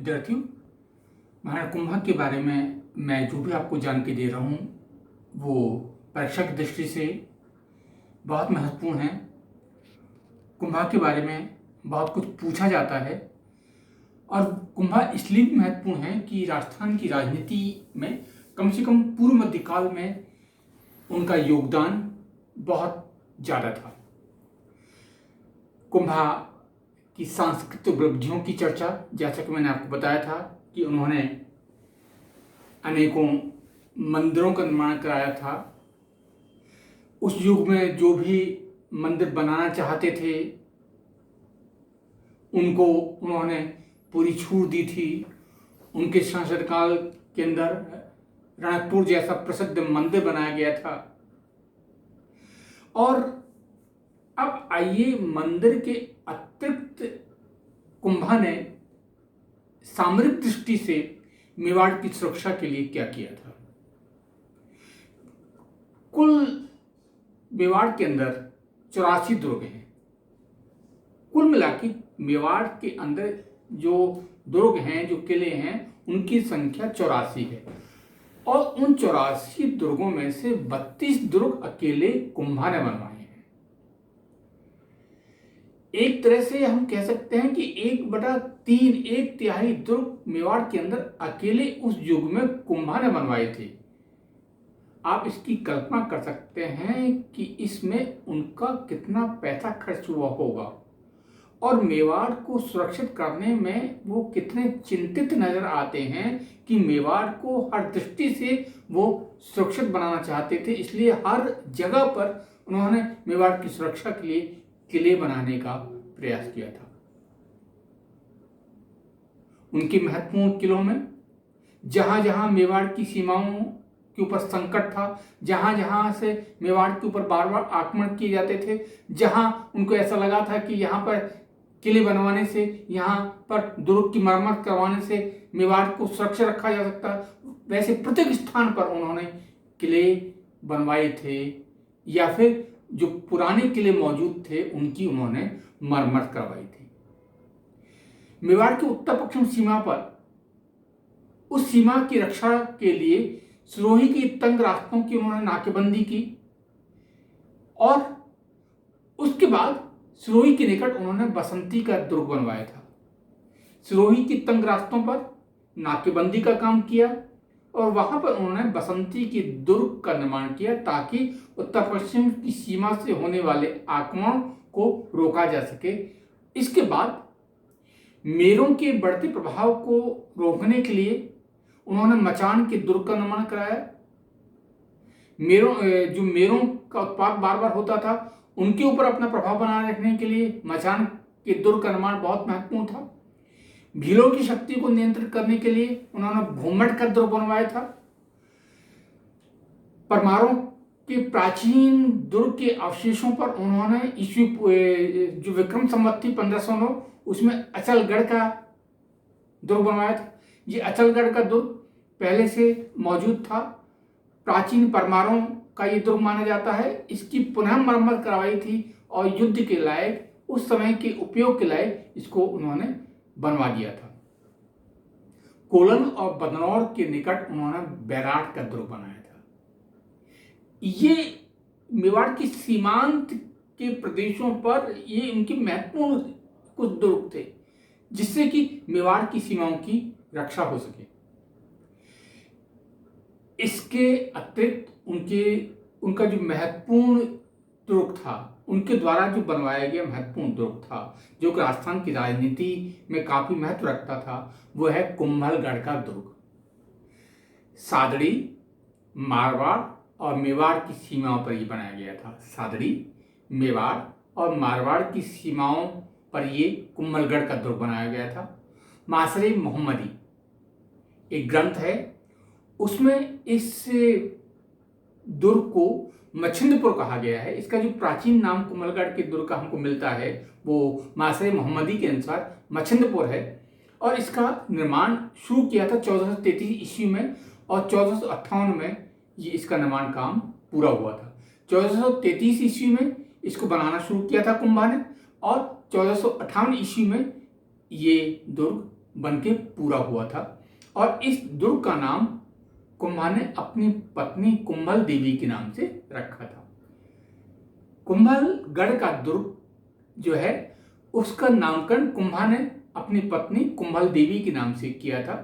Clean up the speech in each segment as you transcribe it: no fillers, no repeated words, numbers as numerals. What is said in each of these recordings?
विद्यार्थियों, महाराणा कुंभा के बारे में मैं जो भी आपको जानकारी दे रहा हूँ वो परीक्षा की दृष्टि से बहुत महत्वपूर्ण है। कुंभा के बारे में बहुत कुछ पूछा जाता है और कुंभा इसलिए भी महत्वपूर्ण है कि राजस्थान की राजनीति में कम से कम पूर्व मध्यकाल में उनका योगदान बहुत ज़्यादा था। कुंभा की सांस्कृतिक उपलब्धियों की चर्चा, जैसा कि मैंने आपको बताया था कि उन्होंने अनेकों मंदिरों का निर्माण कराया था। उस युग में जो भी मंदिर बनाना चाहते थे उनको उन्होंने पूरी छूट दी थी। उनके शासनकाल के अंदर रणकपुर जैसा प्रसिद्ध मंदिर बनाया गया था। और अब आइए, मंदिर के अतिरिक्त कुंभा ने सामरिक दृष्टि से मेवाड़ की सुरक्षा के लिए क्या किया था। कुल मेवाड़ के अंदर 84 दुर्ग हैं। कुल मिलाकर मेवाड़ के अंदर जो दुर्ग हैं, जो किले हैं, उनकी संख्या 84 है और उन 84 दुर्गों में से 32 दुर्ग अकेले कुंभा ने बनवाए हैं। एक तरह से हम कह सकते हैं कि 1/3, 1/3 दुर्ग मेवाड़ के अंदर अकेले उस युग में कुंभा ने बनवाए थे। आप इसकी कल्पना कर सकते हैं कि इसमें उनका कितना पैसा खर्च हुआ होगा और मेवाड़ को सुरक्षित करने में वो कितने चिंतित नजर आते हैं कि मेवाड़ को हर दृष्टि से वो सुरक्षित बनाना चाहते थे। इसलिए हर जगह पर उन्होंने मेवाड़ की सुरक्षा के लिए किले बनाने का प्रयास किया था। उनके महत्वपूर्ण किलों में जहां जहां मेवाड़ की सीमाओं के ऊपर संकट था, जहां जहां से मेवाड़ के ऊपर बार बार आक्रमण किए जाते थे, जहां उनको ऐसा लगा था कि यहाँ पर किले बनवाने से, यहाँ पर दुर्ग की मरम्मत करवाने से मेवाड़ को सुरक्षित रखा जा सकता, वैसे प्रत्येक स्थान पर उन्होंने किले बनवाए थे या फिर जो पुराने किले मौजूद थे उनकी उन्होंने मरम्मत करवाई थी। मेवाड़ के उत्तर पश्चिम सीमा पर उस सीमा की रक्षा के लिए सिरोही के तंग रास्तों की उन्होंने नाकेबंदी की और उसके बाद सिरोही के निकट उन्होंने बसंती का दुर्ग बनवाया था। सिरोही के तंग रास्तों पर नाकेबंदी का काम किया और वहां पर उन्होंने बसंती के दुर्ग का निर्माण किया ताकि उत्तर पश्चिम की सीमा से होने वाले आक्रमण को रोका जा सके। इसके बाद मेरों के बढ़ते प्रभाव को रोकने के लिए उन्होंने मचान के दुर्ग का निर्माण कराया। जो मेरों का उत्पात बार बार होता था उनके ऊपर अपना प्रभाव बनाए रखने के लिए मचान के दुर्ग का निर्माण बहुत महत्वपूर्ण था। भीलों की शक्ति को नियंत्रित करने के लिए उन्होंने भूमठ का दुर्ग बनवाया था। परमारों के प्राचीन दुर्ग के अवशेषों पर उन्होंने जो विक्रम संवत थी 1509 उसमें अचलगढ़ का दुर्ग बनवाया था। ये अचलगढ़ का दुर्ग पहले से मौजूद था। प्राचीन परमारों का ये दुर्ग माना जाता है। इसकी पुनः मरम्मत करवाई थी और युद्ध के लायक, उस समय के उपयोग के लायक इसको उन्होंने बनवा दिया था। कोलन और बदनौर के निकट उन्होंने बैराट का दुर्ग बनाया था। ये मेवाड़ की सीमांत के प्रदेशों पर ये इनके महत्वपूर्ण कुछ दुर्ग थे जिससे कि मेवाड़ की सीमाओं की रक्षा हो सके। इसके अतिरिक्त उनका जो महत्वपूर्ण दुर्ग था, उनके द्वारा जो बनवाया गया महत्वपूर्ण दुर्ग था जो कि राजस्थान की राजनीति में काफी महत्व रखता था, वो है कुंभलगढ़ का दुर्ग। सादड़ी, मारवाड़ और मेवाड़ की सीमाओं पर यह बनाया गया था। सादड़ी, मेवाड़ और मारवाड़ की सीमाओं पर यह कुंभलगढ़ का दुर्ग बनाया गया था। मासरे मोहम्मदी एक ग्रंथ है, उसमें इस दुर्ग को मछिंद्रपुर कहा गया है। इसका जो प्राचीन नाम कुंभलगढ़ के दुर्ग का हमको मिलता है वो मासरे मोहम्मदी के अनुसार मछिंद्रपुर है और इसका निर्माण शुरू किया था 1433 ईस्वी में और 1458 में ये इसका निर्माण काम पूरा हुआ था। 1433 ईस्वी में इसको बनाना शुरू किया था कुंभा ने और 1458 ईस्वी में ये दुर्ग बनके पूरा हुआ था। और इस दुर्ग का नाम कुंभा ने अपनी पत्नी कुंभल देवी के नाम से रखा था। कुंभलगढ़ का दुर्ग जो है उसका नामकरण कुंभा ने अपनी पत्नी कुंभल देवी के नाम से किया था।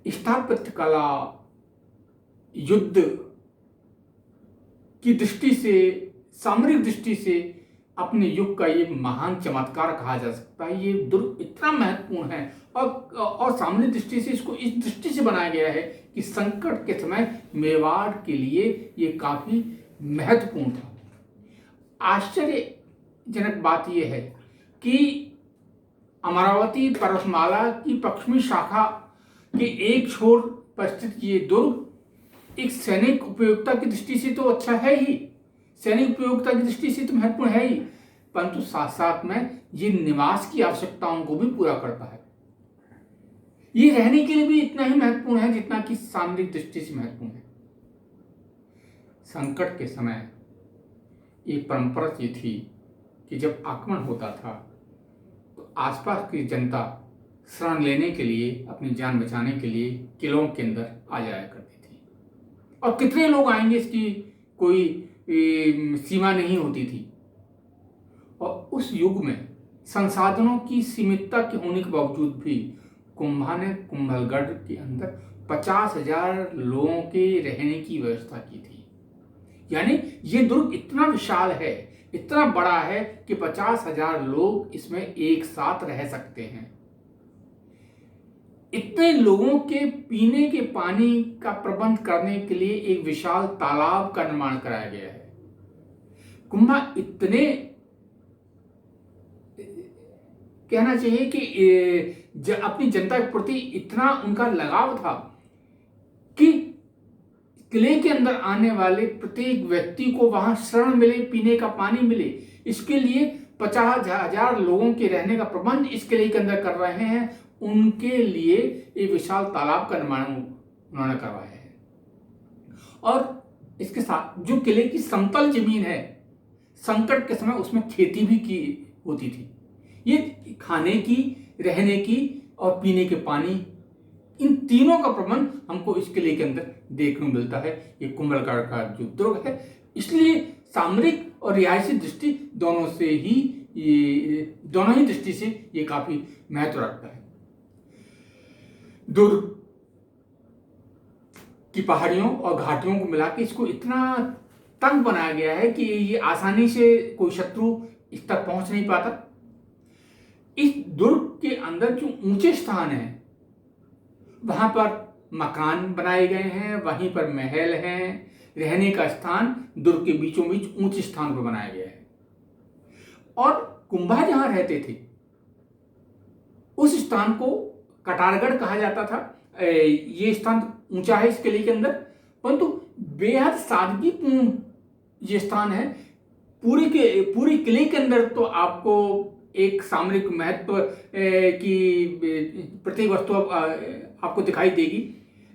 स्थापत्य कला, युद्ध की दृष्टि से, सामरिक दृष्टि से अपने युग का ये महान चमत्कार कहा जा सकता है। ये दुर्ग इतना महत्वपूर्ण है और सामरिक दृष्टि से इसको इस दृष्टि से बनाया गया है कि संकट के समय मेवाड़ के लिए ये काफी महत्वपूर्ण था। आश्चर्यजनक बात यह है कि अमरावती पर्वतमाला की पश्चिमी शाखा के एक छोर पर स्थित ये दुर्ग एक सैनिक उपयोगिता की दृष्टि से तो अच्छा है ही, सैनिक उपयोगिता की दृष्टि से तो महत्वपूर्ण है ही, परंतु साथ साथ में ये निवास की आवश्यकताओं को भी पूरा करता है। ये रहने के लिए भी इतना ही महत्वपूर्ण है जितना कि सामरिक दृष्टि से महत्वपूर्ण है। संकट के समय एक परंपरा ये थी कि जब आक्रमण होता था तो आसपास की जनता शरण लेने के लिए, अपनी जान बचाने के लिए किलों के अंदर आ जाया करती थी। और कितने लोग आएंगे इसकी कोई सीमा नहीं होती थी। और उस युग में संसाधनों की सीमितता के होने के बावजूद भी कुंभा ने कुंभलगढ़ के अंदर 50,000 लोगों के रहने की व्यवस्था की थी। यानी ये दुर्ग इतना विशाल है, इतना बड़ा है कि 50,000 लोग इसमें एक साथ रह सकते हैं। इतने लोगों के पीने के पानी का प्रबंध करने के लिए एक विशाल तालाब का निर्माण कराया गया है। कुंभा इतने, कहना चाहिए कि अपनी जनता के प्रति इतना उनका लगाव था कि किले के अंदर आने वाले प्रत्येक व्यक्ति को वहां शरण मिले, पीने का पानी मिले। इसके लिए 50,000 लोगों के रहने का प्रबंध इस किले के अंदर कर रहे हैं। उनके लिए एक विशाल तालाब का निर्माण उन्होंने करवाया है। और इसके साथ जो किले की समतल जमीन है, संकट के समय उसमें खेती भी की होती थी। ये खाने की, रहने की और पीने के पानी, इन तीनों का प्रबंध हमको इस किले के अंदर देखने को मिलता है। ये कुंभलगढ़ का जो दुर्ग है, इसलिए सामरिक और रिहायशी दृष्टि दोनों ही दृष्टि से ये काफी महत्व रखता है। दुर्ग की पहाड़ियों और घाटियों को मिला के इसको इतना तंग बनाया गया है कि ये आसानी से कोई शत्रु इस तक पहुंच नहीं पाता। इस दुर्ग के अंदर जो ऊंचे स्थान है वहां पर मकान बनाए गए हैं, वहीं पर महल हैं, रहने का स्थान दुर्ग के बीचों बीच ऊंचे स्थान पर बनाया गया है। और कुंभा जहां रहते थे उस स्थान को कटारगढ़ कहा जाता था। ये स्थान ऊंचा है इस किले के अंदर, परंतु बेहद सादगीपूर्ण ये स्थान है। पूरी किले के अंदर तो आपको एक सामरिक महत्व की प्रत्येक वस्तु आपको दिखाई देगी।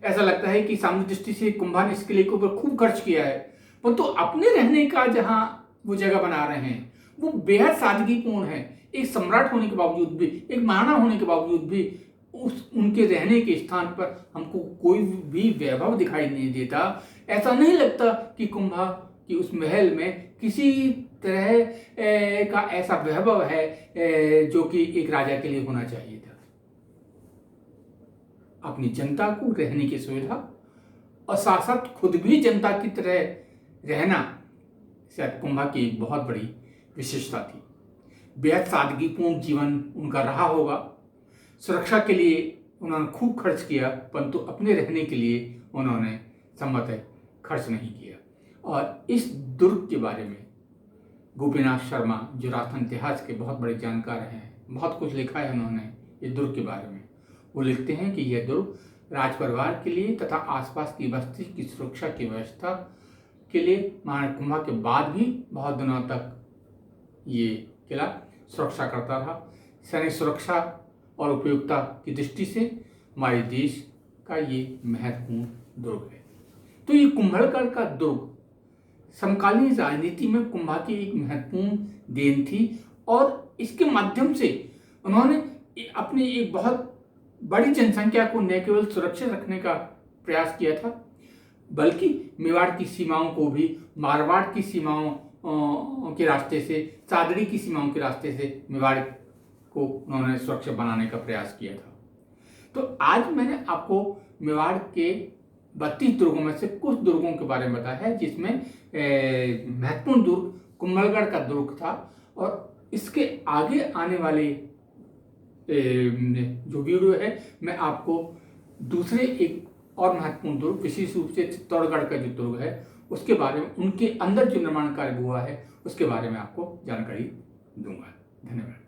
ऐसा लगता है कि सामरिक दृष्टि से कुंभा ने इस किले के ऊपर खूब खर्च किया है, परंतु अपने रहने का जहां वो जगह बना रहे हैं वो बेहद सादगीपूर्ण है। एक सम्राट होने के बावजूद भी, एक महाराणा होने के बावजूद भी उनके रहने के स्थान पर हमको कोई भी वैभव दिखाई नहीं देता। ऐसा नहीं लगता कि कुंभा की उस महल में किसी तरह का ऐसा वैभव है जो कि एक राजा के लिए होना चाहिए था। अपनी जनता को रहने की सुविधा और साथ साथ खुद भी जनता की तरह रहना शायद कुंभा की एक बहुत बड़ी विशेषता थी। बेहद सादगीपूर्ण जीवन उनका रहा होगा। सुरक्षा के लिए उन्होंने खूब खर्च किया, परंतु अपने रहने के लिए उन्होंने संभवतः खर्च नहीं किया। और इस दुर्ग के बारे में गोपीनाथ शर्मा, जो राजस्थान इतिहास के बहुत बड़े जानकार हैं, बहुत कुछ लिखा है उन्होंने इस दुर्ग के बारे में। वो लिखते हैं कि यह दुर्ग राजपरिवार के लिए तथा आसपास की बस्ती की सुरक्षा की व्यवस्था के लिए महाराणा कुंभा के बाद भी बहुत दिनों तक ये किला सुरक्षा करता रहा। सैनिक सुरक्षा और उपयोगिता की दृष्टि से हमारे देश का ये महत्वपूर्ण दुर्ग है। तो ये कुंभलगढ़ का दुर्ग समकालीन राजनीति में कुंभा की एक महत्वपूर्ण देन थी और इसके माध्यम से उन्होंने अपनी एक बहुत बड़ी जनसंख्या को न केवल सुरक्षित रखने का प्रयास किया था, बल्कि मेवाड़ की सीमाओं को भी मारवाड़ की सीमाओं के रास्ते से, सादड़ी की सीमाओं के रास्ते से मेवाड़ को उन्होंने सुरक्षित बनाने का प्रयास किया था। तो आज मैंने आपको मेवाड़ के 32 दुर्गों में से कुछ दुर्गों के बारे में बताया है, जिसमें महत्वपूर्ण दुर्ग कुंभलगढ़ का दुर्ग था। और इसके आगे आने वाले जो वीडियो है, मैं आपको दूसरे एक और महत्वपूर्ण दुर्ग, विशेष रूप से चित्तौड़गढ़ का जो दुर्ग है उसके बारे में, उनके अंदर जो निर्माण कार्य हुआ है उसके बारे में आपको जानकारी दूंगा। धन्यवाद।